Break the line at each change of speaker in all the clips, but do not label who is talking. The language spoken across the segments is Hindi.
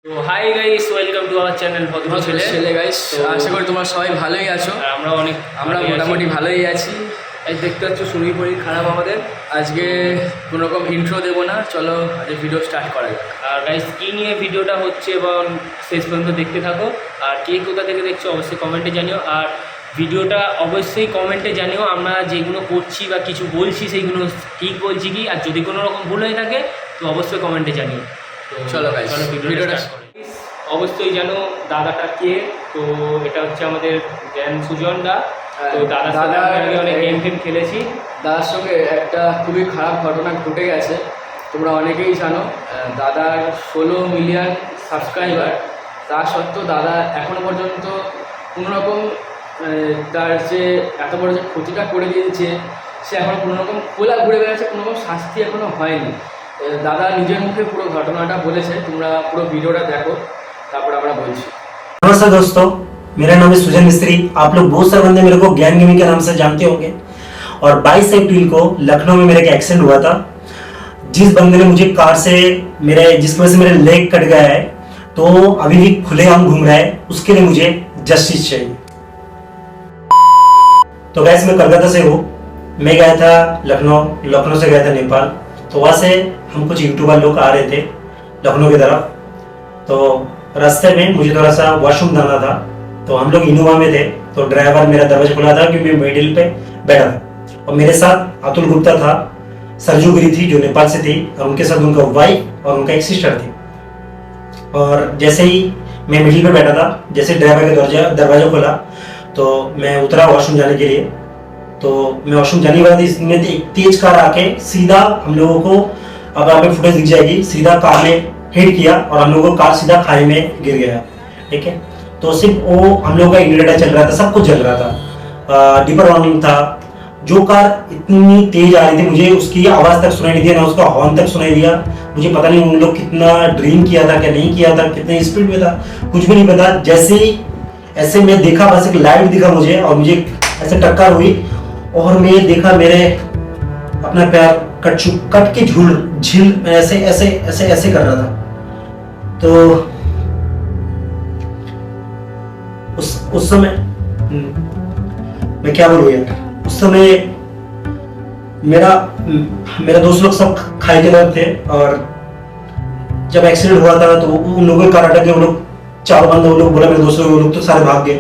তো hi guys, welcome to our channel ভদ্র ছেলে
গাইস।
তো
আশা করি তোমরা সবাই ভালোই আছো।
আর
আমরা মোটামুটি ভালোই আছি।
এই দেখতে পাচ্ছ শরীর ফরীর খারাপ আমাদের।
আজকে কোনো রকম ইন্ট্রো দেবো না, চলো আজকে ভিডিও স্টার্ট করা যাক।
আর গাইস কী নিয়ে ভিডিওটা হচ্ছে এবং শেষ পর্যন্ত দেখতে থাকো। আর কে কোথা থেকে দেখছো অবশ্যই কমেন্টে জানিও। আর ভিডিওটা অবশ্যই কমেন্টে জানিও আমরা যেগুলো করছি বা কিছু বলছি সেইগুলো ঠিক বলছি কি, আর যদি কোনো রকম ভুল হয়ে থাকে তো অবশ্যই কমেন্টে জানিও। তো
চলো guys, ভিডিওটা
স্টার্ট করি। অবশ্যই জানো দাদাটা কে। তো এটা হচ্ছে আমাদের জ্ঞান সুজন দা। তো দাদার সাথে আমি আগে অনেক গেম টেম খেলেছি।
দাদার সঙ্গে একটা খুবই খারাপ ঘটনা ঘটে গেছে, তোমরা অনেকেই জানো। দাদার 16 মিলিয়ন সাবস্ক্রাইবার, তা সত্ত্বেও দাদা এখনও পর্যন্ত কোনোরকম তার যে এত বড় যে ক্ষতিটা করে দিয়েছে, সে এখনও কোনোরকম খোলা ঘুরে বেড়াচ্ছে, কোনোরকম শাস্তি এখনও হয়নি। দাদা নিজের মুখে পুরো ঘটনাটা বলেছে, তোমরা পুরো ভিডিওটা দেখো, তারপর আমরা বলছি।
नमस्कार दोस्तों, मेरा नाम है सुजन मिस्त्री। आप लोग बहुत सारे बंदे मेरे को ज्ञान गेमिंग के नाम से जानते होंगे। और 22 अप्रैल को लखनऊ में मेरा एक एक्सीडेंट हुआ था। जिस बंदे ने मुझे कार से जिसकी वजह से मेरा लेग कट गया है, तो अभी भी खुलेआम घूम रहा है, उसके लिए मुझे जस्टिस चाहिए। तो गैस मैं कलकत्ता से हूँ, मैं गया था लखनऊ से गया था नेपाल। तो वहाँ से हम कुछ यूट्यूबर लोग आ रहे थे लखनऊ की तरफ। तो रास्ते में मुझे थोड़ा सा वॉशरूम जाना था, तो हम लोग इनोवा में थे। तो ड्राइवर मेरा दरवाजा खुला था क्योंकि मैं मिडिल पे बैठा था, और मेरे साथ अतुल गुप्ता था, सरजू गिरी थी जो नेपाल से थी, और उनके साथ उनका वाइफ और उनका एक सिस्टर थी। और जैसे ही मैं मिडिल पे बैठा था, जैसे ड्राइवर का दरवाजा खोला तो मैं उतरा वॉशरूम जाने के लिए। तो मैं वॉशरूम जाने के बाद इसमें एक तेज कार आके सीधा हम लोगों को, अब आप फुटेज दिख जाएगी, सीधा कार में हिट किया और हम लोगों को कार सीधा खाई में गिर गया। ठीक है, तो सिर्फ वो हम लोगों का इंडिकेटर चल रहा था, सब कुछ चल रहा था, डिपर वार्निंग था। जो कार इतनी तेज आ रही थी, मुझे उसकी आवाज तक सुनाई नहीं दिया, ना उसका हॉर्न तक सुनाई दिया। मुझे पता नहीं उन लोग कितना ड्रिंक किया था क्या नहीं किया था, कितने स्पीड में था, कुछ भी नहीं पता। जैसे ही ऐसे मैं देखा, बस एक लाइट दिखा मुझे और मुझे ऐसे टक्कर हुई, और मैं देखा मेरे अपना पैर कट के झील ऐसे ऐसे ऐसे ऐसे कर रहा था। तो उस समय मैं क्या बोलूं यार, उस समय मेरा दोस्त लोग सब खाई के तरफ थे। और जब एक्सीडेंट हुआ था तो उन लोगों के कार अटक गए, वो लोग चारों बंदे, वो लोग बोला मेरे दोस्त लोग तो सारे भाग गए।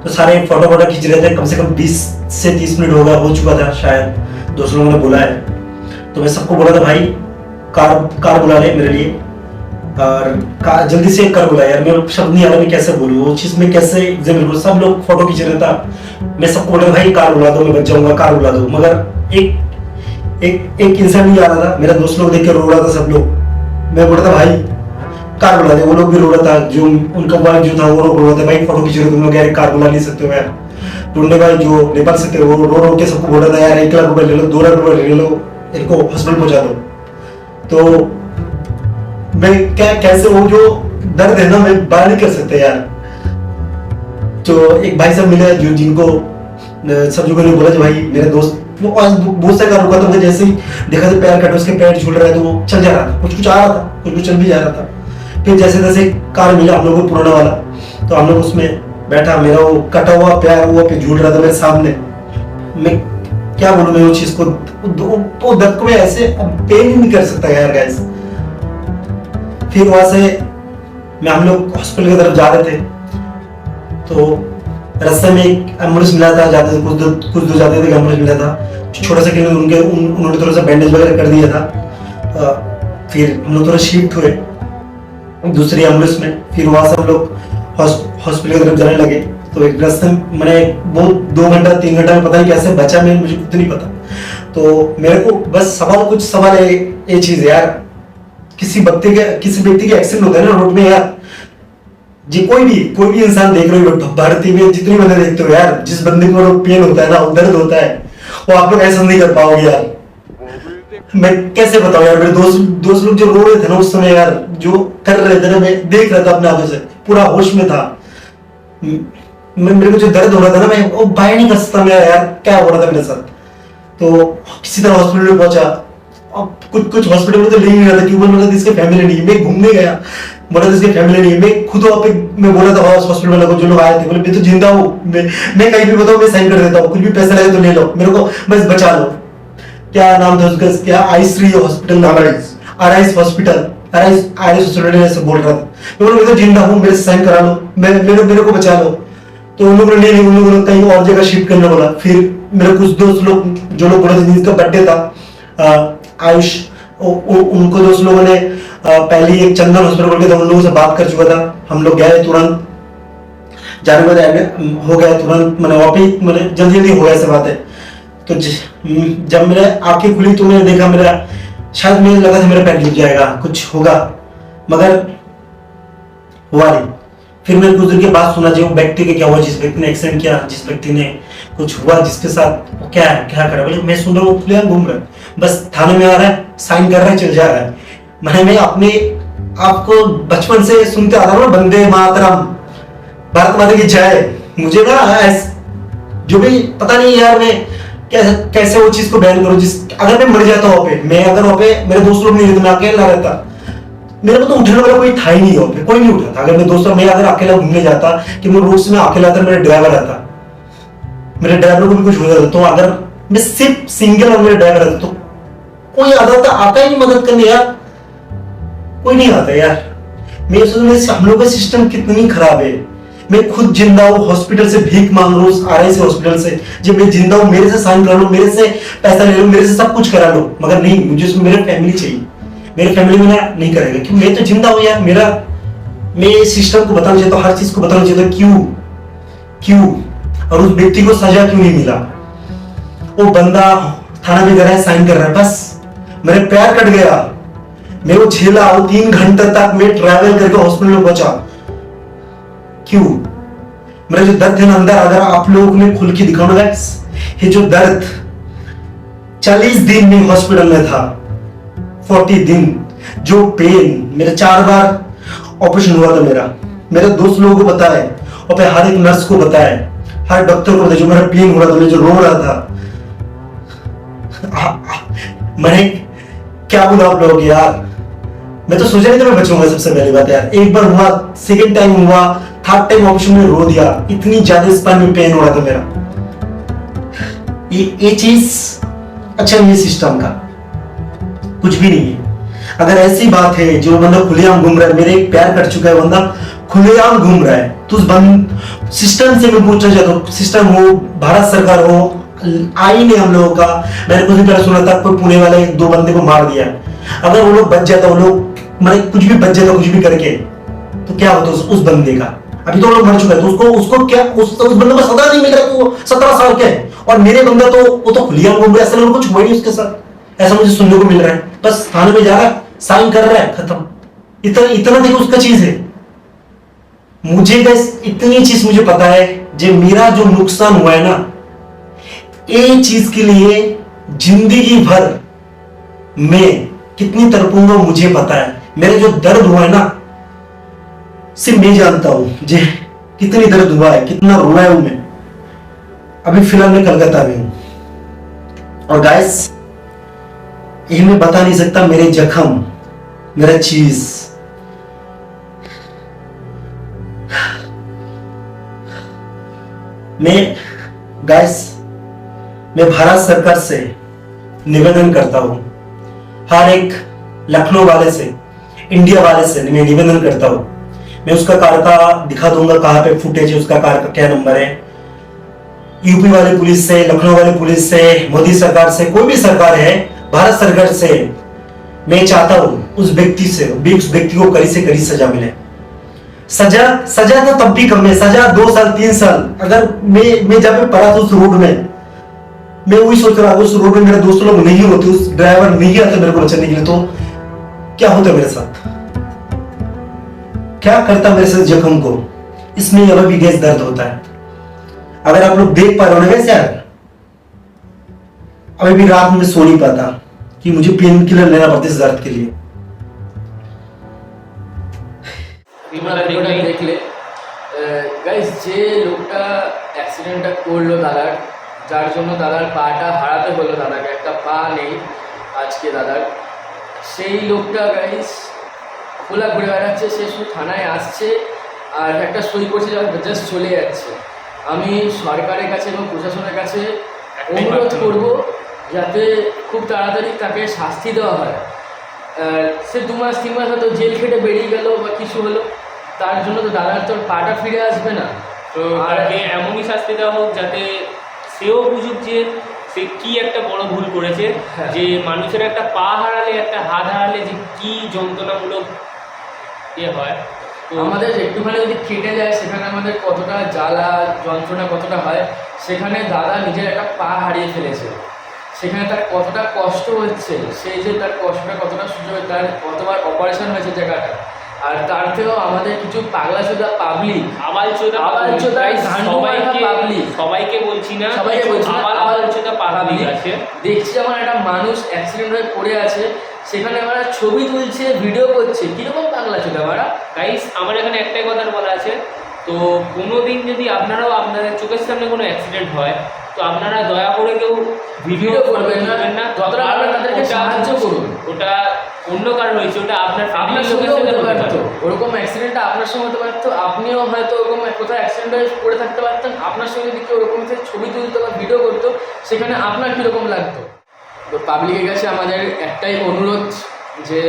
तो सारे फोटो खींच रहे थे, कम से कम 20 से 30 मिनट हो चुका था शायद, दोस्त लोगों ने बुलाया। तो मैं सबको बोला था भाई कार बुला ले मेरे लिए, और जल्दी से कार बुला यार। मेरे शब्द नहीं आ रहा मैं कैसे बोलूँ वो चीज में, कैसे मेरे को सब लोग फोटो खींच रहे था। मैं सबको बोला भाई कार बुला दो, मैं बच जाऊंगा, कार बुला दो। मगर एक इंसान नहीं आ रहा था। मेरा दोस्त लोग देख के रो रहा था, सब लोग। मैं बोल रहा था भाई कार बुला दे, वो लोग भी रो रहा था, जो उनका वाइफ जो था वो रो रहा था, भाई फोटो खींच रहे तुम लोग यार, कार बुला नहीं सकते हो यार। टुंडे भाई जो नेपाल से थे वो रो के सबको बोल रहा था यार 1 लाख रुपए ले लो, 2 लाख रुपए ले लो, इनको हॉस्पिटल पहुंचा दो। तो मैं कैसे वो जो दर्द है ना, मैं बयान नहीं कर सकते यार। तो एक भाई साहब मिले जिनको सब जो ने बोला भाई मेरे दोस्त वो बहुत सा कार रुका था, जैसे ही देखा था पैर कटा, उसके पैर झूल रहा है, तो वो चल जा रहा था, कुछ आ रहा था, कुछ चल भी जा रहा था। फिर जैसे तैसे कार मिला हम लोग को पुराना वाला, तो हम लोग उसमें बैठा, मेरा वो कटा हुआ पैर वो पे झूल रहा था मेरे सामने। मैं क्या बोलूं, मैं वो चीज को तो दर्द को मैं ऐसे पेन ही नहीं कर सकता यार गाइस। फिर वहां से हम लोग हॉस्पिटल की तरफ जा रहे थे, तो रास्ते में एक एम्बुलेंस मिला था, जाते कुछ दूर जाते थे एम्बुलेंस मिला था, छोटा सा क्लिनिक, उन्होंने थोड़ा सा बैंडेज वगैरह कर दिया था। फिर हम लोग थोड़ा शिफ्ट हुए दूसरी एम्बुलेंस में। फिर वहां से हम लोग हॉस्पिटल की तरफ जाने लगे। तो एक रास्ते मैंने बहुत 2 घंटा 3 घंटा में पता नहीं कैसे बचा, मैं मुझे खुद नहीं पता। तो मेरे को बस कुछ सवाल है, ये चीज है यार, किसी व्यक्ति के एक्सीडेंट होता है ना रोड में यार, जी कोई भी इंसान देख रहे हो भारतीय में, जितनी बंदे देखते हो यार, जिस बंदे को पेन होता है ना, दर्द होता है, वो आप लोग ऐसा नहीं कर पाओगे यार। मैं कैसे बताऊं यार, मेरे दोस्त लोग जो रो रहे थे ना उस समय यार, जो कर रहे थे ना, मैं देख रहा था अपने आंखों से, पूरा होश में था। मेरे को जो दर्द हो रहा था ना, मैं वो बाहर नहीं कर सकता मैं यार, क्या हो रहा था मेरे साथ। तो किसी तरह हॉस्पिटल में पहुंचा, अब कुछ हॉस्पिटल में तो ले नहीं रहा था, क्योंकि इसके फैमिली नहीं। मैं घूमने गया, बोला था इसकी फैमिली नहीं है। मैं खुद वहाँ पे मैं बोला था हॉस्पिटल वालों को, जो लोग आए थे, बोले मैं तो जिंदा हूँ, मैं कहीं भी बताऊँ मैं साइन कर देता हूँ, कुछ भी पैसा लगे तो ले लो, मेरे को बस बचा लो। क्या नाम था उसका, क्या आईश्री हॉस्पिटल नाम है, आरआईएस हॉस्पिटल, आरआईएस हॉस्पिटल ऐसे बोल रहा था। मैं बोला मैं तो जिंदा हूँ, मेरे से साइन करा लो, मेरे को बचा लो। तो उन लोगों ने नहीं, उन लोगों ने कहीं और जगह शिफ्ट करने बोला। फिर मेरे कुछ दोस्त लोग, जो लोग बोले थे जिनका बर्थडे था, आयुष, उनको दोस्त लोगों ने पहले ही एक चंदन हॉस्पिटल बोल के था, उन लोगों से बात कर चुका था। हम लोग गए तुरंत, जाने के बाद हो गया तुरंत, मैंने वहाँ पे मैंने जल्दी जल्दी हो गया ऐसे बात है। तो जब मेरे आंखें खुली तो मैंने देखा, मेरा शायद मुझे लगा था मेरा पैर गिर जाएगा, कुछ होगा, मगर हुआ नहीं। फिर मैंने कुछ देर के बाद सुना जो व्यक्ति के क्या हुआ, जिस व्यक्ति ने एक्सीडेंट किया, जिस व्यक्ति ने कुछ हुआ, जिसके साथ वो क्या है, क्या करा। बोले मैं सुन रहा हूँ खुले घूम रहा है, बस थाने में आ रहा है, साइन कर रहा है, चल जा रहा है। मैं अपने आपको बचपन से सुनते आता हूँ, वंदे मातरम, भारत माता की जय। मुझे ना जो भी पता नहीं यार, मैं कैसे वो चीज को बयान करूं। अगर मैं मर जाता वहां पे, मैं अगर वहां पे मेरे दोस्त लोग नहीं रहते, मैं अकेला रहता, मेरे को तो उठने वाला कोई था ही नहीं वहां पे, कोई नहीं उठा था। अगर मैं दोस्तों, मैं अगर अकेला घूमने जाता कि मैं रोड से मैं अकेला था, मेरा ड्राइवर आता, मेरे ड्राइवर को भी कुछ हो जाता, तो अगर मैं सिर्फ सिंगल और मेरा ड्राइवर आता तो कोई आता ही नहीं मदद करने यार, कोई नहीं आता यार। मैं सोच हम लोग का सिस्टम कितनी खराब है। मैं खुद जिंदा हूँ, हॉस्पिटल से भीख मांग रहा हूँ, आरआईसी हॉस्पिटल से, जब मैं जिंदा हूँ मेरे से साइन करा लो, मेरे से पैसा ले लो, मेरे से सब कुछ करा लो, मगर नहीं, मुझे उसमें मेरे फैमिली चाहिए। मेरे फैमिली में ना नहीं करेगा, क्यों, मैं तो जिंदा हूँ यार। मैं सिस्टम को बताना चाहता हूँ, हर चीज को बताना चाहता हूँ, क्यों और उस व्यक्ति को सजा क्यों नहीं मिला। वो बंदा थाना में गया, साइन कर रहा है, बस मेरे पैर कट गया, मैं वो झेला, वो 3 घंटे तक मैं ट्रैवल करके हॉस्पिटल में पहुंचा। क्यों? मेरा जो दर्द है ना अंदर, अगर आप लोगों को मैं खुल के दिखाऊंगा गाइस, ये जो दर्द 40 दिन में हॉस्पिटल में था, 40 दिन, जो पेन, मेरे 4 बार ऑपरेशन हुआ था। मेरे दोस्त लोगों को बताया, और फिर हर एक नर्स को बताया, हर डॉक्टर को बताया, जो मेरा पेन हो रहा था, मैं जो रो रहा था। मैंने क्या बोला आप लोग यार, मैं तो सोचा नहीं था मैं बचूंगा। सबसे पहली बात यार, एक बार हुआ, सेकंड टाइम हुआ, थर्ड टाइम ऑपरेशन में रो दिया, इतनी ज्यादा स्पाइन में पेन हो रहा था मेरा। ये चीज अच्छा नहीं है सिस्टम का, कुछ भी नहीं है। अगर ऐसी बात है जो बंदा खुलेआम घूम रहा है, मेरे एक पैर कट चुका है, बंदा खुलेआम घूम रहा है, तो उस सिस्टम से मैं पूछना चाहता हूँ, सिस्टम हो, भारत सरकार हो, आई नहीं हम लोगों का। मैंने कुछ दिन पहले सुना था कोई पुणे वाले 2 बंदे को मार दिया। अगर वो लोग बच जाता, वो लोग मतलब कुछ भी बच जाता, कुछ भी करके, तो क्या होता उस बंदे का। अभी तो वो लोग मर चुका है, तो उसको क्या, उस बंदे को सजा नहीं मिल रहा, तो 17 साल के, और मेरे बंदा तो वो तो खुलियाम घूम रहा है, ऐसा कुछ हुआ नहीं उसके साथ, ऐसा मुझे सुनने को मिल रहा है। बस थाने में जा रहा है, साइन कर रहा है, खत्म। इतना देखो उसका चीज है। मुझे बस इतनी चीज मुझे पता है, जो मेरा जो नुकसान हुआ है ना, ये चीज के लिए जिंदगी भर मैं कितनी तड़पूंगा मुझे पता है। मेरा जो दर्द हुआ है ना, सिर्फ मैं जानता हूं जे कितनी दर्द हुआ है, कितना रोया हूं मैं। अभी फिलहाल मैं कलकत्ता में हूं, और गाइस ये मैं बता नहीं सकता, मेरे जख्म, मेरा चीज, मैं भारत सरकार से निवेदन करता हूं, हर एक लखनऊ वाले से, इंडिया वाले से मैं निवेदन करता हूं। मैं उसका कार का दिखा दूंगा, कहां पे फुटेज है, उसका कार का क्या नंबर है। यूपी वाले पुलिस से, लखनऊ वाले पुलिस से, मोदी सरकार से, कोई भी सरकार है, भारत सरकार से मैं चाहता हूं उस व्यक्ति को कड़ी से कड़ी सजा मिले। सजा तो तब भी कम है, सजा 2 साल 3 साल। अगर मैं जब मैं पड़ा था उस रोड में, मैं वही सोच रहा, उस रोड में मेरे दोस्त लोग नहीं होते, उस ड्राइवर नहीं आता मेरे को बचाने के लिए, तो क्या होता मेरे साथ, क्या करता मेरे साथ जख्म को। इसमें अभी भी गैस दर्द होता है। अगर आप लोग देख पा रहे हो ना वैसे यार, अभी भी रात में सो नहीं पाता कि मुझे पेन किलर लेना पड़ता इस दर्द के लिए।
দেখলে গাইস, যে লোকটা অ্যাক্সিডেন্টটা করলো দাদার, যার জন্য দাদার পাটা হারাতে হলো, দাদাকে একটা পা নেই আজকে দাদার, সেই লোকটা গাইস খোলা ঘুরে বেড়াচ্ছে, সে শুধু থানায় আসছে আর একটা সই করছে, জাস্ট চলে যাচ্ছে। আমি সরকারের কাছে এবং প্রশাসনের কাছে অনুরোধ করব যাতে খুব তাড়াতাড়ি তাকে শাস্তি দেওয়া হয়। সে 2 মাস 3 মাস হয়তো জেল খেটে বেরিয়ে গেল বা কিছু হলো, তার জন্য তো দাদার তোর পাটা ফিরে আসবে না।
তো তাকে এমনই শাস্তি দেওয়া হোক যাতে সেও বুঝুক যে সে কি একটা বড় ভুল করেছে।
হ্যাঁ।
যে মানুষের একটা পা হারালে, একটা হাত হারালে যে কি যন্ত্রণামূলক হয়। তো
আমাদের একটুখানি যদি কেটে যায় সেখানে আমাদের কতটা জ্বালা যন্ত্রণা কতটা হয়, সেখানে দাদা নিজের একটা পা হারিয়ে ফেলেছে, সেখানে তার কতটা কষ্ট হচ্ছে, সেই যে তার কষ্টটা কতটা সহ্য হয়, তার কতবার অপারেশন হয়েছে জায়গাটা। আর তার থেকেও আমাদের কিছু পাগলা চোদা পাবলিক,
সবাইকে বলছি না,
সবাইকে বলছি না,
আবালচোদা পাবলিক আছে।
দেখছি আমার একটা মানুষ অ্যাক্সিডেন্ট হয়ে পড়ে আছে, সেখানে আমরা ছবি তুলছে, ভিডিও করছে, কিরকম পাগলা চোদা আমরা।
গাইস, আমার এখানে একটাই কথা বলা আছে, তো কোনো দিন যদি আপনারাও আপনাদের চোখের সামনে কোনো অ্যাক্সিডেন্ট হয়, তো আপনারা দয়া করে কেউ ভিডিও করবেন না,
যতটা পারবেন তাদেরকে সাহায্য করুন।
ওটা অন্য কারণ হয়েছে, ওটা আপনার
সঙ্গে হতে পারতো, ওরকম অ্যাক্সিডেন্টটা আপনার সঙ্গে হতে পারতো, আপনিও হয়তো ওরকম কোথাও অ্যাক্সিডেন্ট হয়ে পড়ে থাকতে পারতেন, আপনার সঙ্গে যদি কেউ ওরকম ছবি তুলতো বা ভিডিও করতো, সেখানে আপনার কীরকম লাগতো। তো পাবলিকের কাছে আমাদের একটাই অনুরোধ যে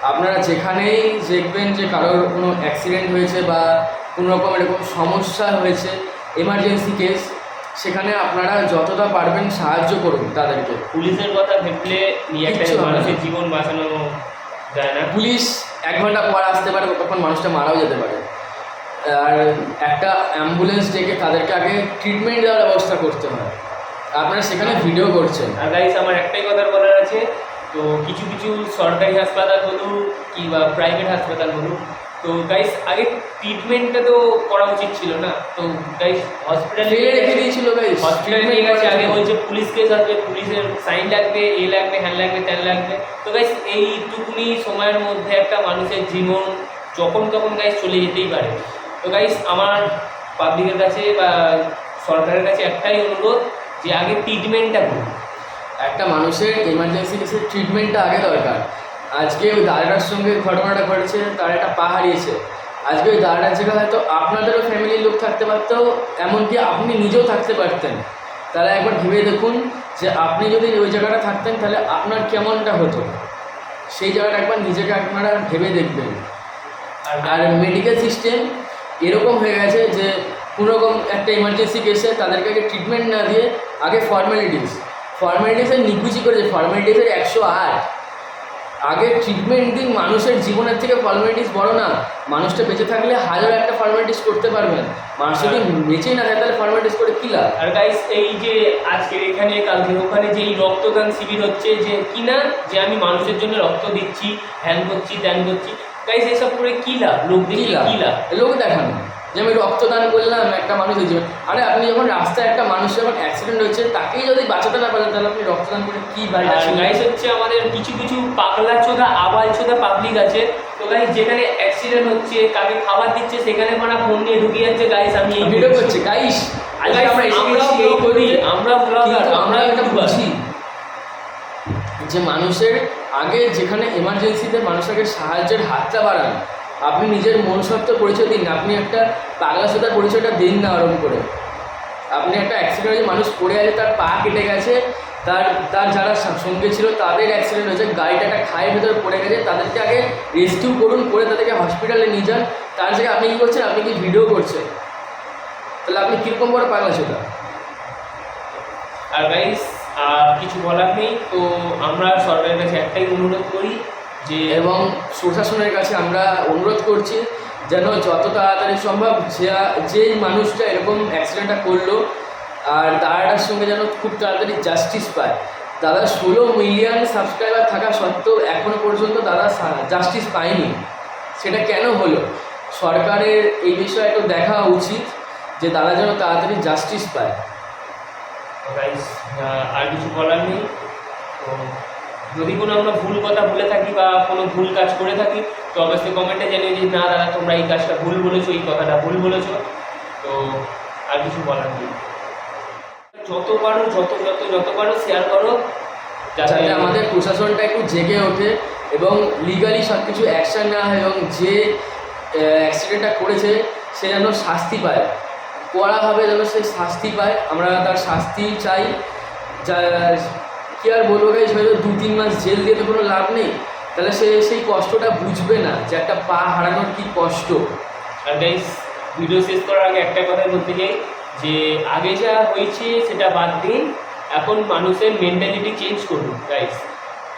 আপনারা যেখানেই দেখবেন যে কারোর কোনো অ্যাক্সিডেন্ট হয়েছে বা কোনো রকম এরকম সমস্যা হয়েছে, এমার্জেন্সি কেস, সেখানে আপনারা যতটা পারবেন সাহায্য করুন তাদেরকে।
পুলিশের কথা ভেবলে নিয়ে একটা মানুষের জীবন বাঁচানো যায় না।
পুলিশ 1 ঘন্টা পর আসতে পারে, তখন মানুষটা মারাও যেতে পারে। আর একটা অ্যাম্বুলেন্স ডেকে তাদেরকে আগে ট্রিটমেন্ট দেওয়ার ব্যবস্থা করতে হয়। আপনারা সেখানে ভিডিও করছেন।
আর গাইস, আমার একটাই কথা বলার আছে, তো কিছু কিছু সরকারি হাসপাতাল বলুন কিংবা প্রাইভেট হাসপাতাল বলুন, তো গাইস আগে ট্রিটমেন্টটা তো করা উচিত ছিল না। তো গাইস হসপিটালে
রেখে দিয়েছিল, গাইস
হসপিটালে নিয়ে গেছে, আগে বলছে পুলিশ কেস আসবে, পুলিশের সাইন লাগবে, এই লাগবে, হ্যান লাগবে, ত্যান লাগবে। তো গাইস এইটুকুনি সময়ের মধ্যে একটা মানুষের জীবন যখন তখন গাইস চলে যেতেই পারে। তো গাইস আমার পাবলিকের কাছে বা সরকারের কাছে একটাই অনুরোধ যে আগে ট্রিটমেন্টটা করুন।
একটা মানুষের এমার্জেন্সি কেসের ট্রিটমেন্টটা আগে দরকার। আজকে ওই দাদাটার সঙ্গে ঘটনাটা ঘটেছে, তার একটা পা হারিয়েছে, আজকে ওই দাদাটার জায়গায় হয়তো আপনাদেরও ফ্যামিলির লোক থাকতে পারতো, এমনকি আপনি নিজেও থাকতে পারতেন। তাহলে একবার ভেবে দেখুন যে আপনি যদি ওই জায়গাটা থাকতেন তাহলে আপনার কেমনটা হতো, সেই জায়গাটা একবার নিজেকে আপনারা ভেবে দেখবেন। আর মেডিকেল সিস্টেম এরকম হয়ে গেছে যে কোনোরকম একটা ইমার্জেন্সি কেসে তাদেরকে আগে ট্রিটমেন্ট না দিয়ে আগে ফর্মালিটিসের নিকুচি করেছে, ফর্মালিটিসের 108। আগে ট্রিটমেন্ট দিন, মানুষের জীবনের থেকে ফর্মালিটিস বড় না। মানুষটা বেঁচে থাকলে হাজার একটা ফর্মালিটিস করতে পারবেন, মানুষ যদি বেঁচেই না থাকে তাহলে ফর্মালিটিস করে কী লাভ।
আর গাইস, এই যে আজকের এখানে কালকে ওখানে যে এই রক্তদান শিবির হচ্ছে, যে কিনা যে আমি মানুষের জন্য রক্ত দিচ্ছি, হ্যান করছি, ত্যান করছি, গাইস এসব করে কী লাভ? লোক দেখি কী লাভ?
লোক দেখানো যে আমি রক্তদান করলাম একটা মানুষের জীবন। আরে আপনি যখন রাস্তায় একটা মানুষ যখন অ্যাক্সিডেন্ট হচ্ছে তাকেই যদি বাঁচাতে না পারেন, তাহলে আপনি রক্তদান করে কী বাড়িটা?
গাইস হচ্ছে আমাদের কিছু কিছু পাগলা চোদা আবাল চোদা পাবলিক আছে, তো গাইস যেখানে অ্যাক্সিডেন্ট হচ্ছে, কাকে খাবার দিচ্ছে, সেখানে মানে ফোন নিয়ে ঢুকিয়ে যাচ্ছে, গাইস আমি এই
ভিডিও করছি, গাইস
আমরা ব্লগার, আমরা
এটা বুঝি যে মানুষের আগে যেখানে এমার্জেন্সিতে মানুষকে সাহায্যের হাতটা বাড়ান, আপনি নিজের মনুষ্যত্ব পরিচয় দিন, আপনি একটা পাগলাচোদার পরিচয়টা দিন না আরম্ভ করে। আপনি একটা অ্যাক্সিডেন্ট হয়েছে, মানুষ পড়ে আছে, তার পা কেটে গেছে, তার যারা সঙ্গে ছিল তাদের অ্যাক্সিডেন্ট হয়েছে, গাড়িটা একটা খায়ের ভেতরে পড়ে গেছে, তাদেরকে আগে রেস্কিউ করুন, করে তাদেরকে হসপিটালে নিয়ে যান। তার জায়গায় আপনি কী করছেন? আপনি কি ভিডিও করছেন? তাহলে আপনি কীরকম বড় পাগলাচোদা।
আর গাইস আর কিছু বলার নেই, তো আমরা সরকারের কাছে একটাই অনুরোধ করি যে,
এবং প্রশাসনের কাছে আমরা অনুরোধ করছি যেন যত তাড়াতাড়ি সম্ভব যেই মানুষটা এরকম অ্যাক্সিডেন্টটা করলো আর দাদাটার সঙ্গে যেন খুব তাড়াতাড়ি জাস্টিস পায়। দাদা 16 মিলিয়ন সাবস্ক্রাইবার থাকা সত্ত্বেও এখনও পর্যন্ত দাদা জাস্টিস পায়নি। সেটা কেন হলো? সরকারের এই বিষয়ে একটু দেখা উচিত যে দাদা যেন তাড়াতাড়ি জাস্টিস পায়।
গাইস আর কিছু বলার নেই। তো যদি কোনো আমরা ভুল কথা বলে থাকি বা কোনো ভুল কাজ করে থাকি, তো অবশ্যই কমেন্টে জানিয়ে যে না দাদা তোমরা এই কাজটা ভুল বলেছো, এই কথাটা ভুল বলেছো। তো আর কিছু বলার নেই। যত পারো শেয়ার করো,
যাতে আমাদের প্রশাসনটা একটু জেগে ওঠে এবং লিগালি সব কিছু অ্যাকশান নেওয়া হয় এবং যে অ্যাক্সিডেন্টটা করেছে সে যেন শাস্তি পায়, কড়াভাবে যেন সে শাস্তি পায়। আমরা তার শাস্তি চাই। যা কী আর বলবো গাইস, হয়তো 2-3 মাস জেল দিয়ে তো কোনো লাভ নেই, তাহলে সে সেই কষ্টটা বুঝবে না যে একটা পা হারানোর কী কষ্ট।
আর গাইস ভিডিও শেষ করার আগে একটা কথা বলতে চাই যে আগে যা হয়েছে সেটা বাদ দিন, এখন মানুষের মেন্টালিটি চেঞ্জ করুন গাইস।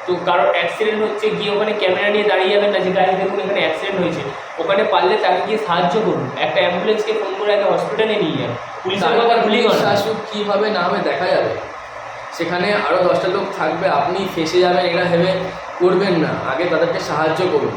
তো কারোর অ্যাক্সিডেন্ট হচ্ছে, গিয়ে ওখানে ক্যামেরা নিয়ে দাঁড়িয়ে যাবেন না যে গাড়ি দেখুন এখানে অ্যাক্সিডেন্ট হয়েছে। ওখানে পারলে তাকে গিয়ে সাহায্য করুন, একটা অ্যাম্বুলেন্সকে ফোন করে আগে হসপিটালে নিয়ে যান। পুলিশের কথা ভুলি করেন।
শাসক কী হবে না হবে দেখা যাবে, সেখানে আরও 10টা লোক থাকবে, আপনি ফেসে যাবেন এটা ভেবে করবেন না, আগে তাদেরকে সাহায্য করুন।